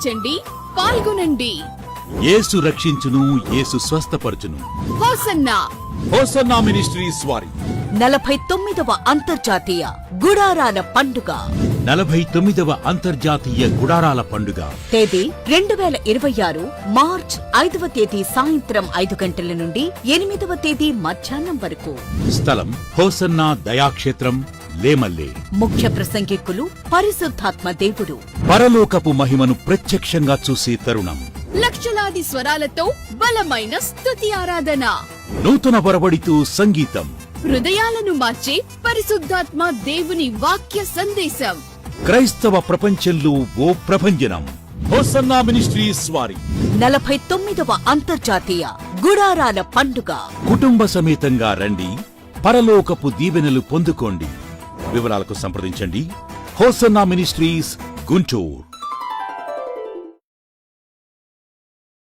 ఆదరించండి, పాల్గొనండి. యేసు రక్షించును, యేసు స్వస్థపరచును. హోసన్నా హోసన్నా మినిస్ట్రీస్ వారి 49వ అంతర్జాతీయ గుడారాల పండుగ. 49వ అంతర్జాతీయ గుడారాల పండుగ తేదీ 2026 మార్చ్ 5వ తేదీ సాయంత్రం 5 గంటల నుండి 8వ తేదీ మధ్యాహ్నం వరకు. స్థలం హోసన్నా దయాక్షేత్రం, లేమల్లే. ముఖ్య ప్రసంగికులు పరిశుద్ధాత్మ దేవుడు. పరలోకపు మహిమను ప్రత్యక్షంగా చూసే తరుణం. లక్షలాది స్వరాలతో బలమైన స్తుతి ఆరాధన. నూతన వరవడితో సంగీతం. హృదయాలను మార్చే పరిశుద్ధాత్మ దేవుని వాక్య సందేశం. క్రైస్తవ ప్రపంచంలో ఓ ప్రభంజనం. హోసన్నా మినిస్ట్రీస్ వారి 49వ అంతర్జాతీయ గుడారాల పండుగ. కుటుంబ సమేతంగా రండి, పరలోకపు దీవెనలు పొందుకోండి. వివరాలకు సంప్రదించండి. Hosanna ministries, Guntur.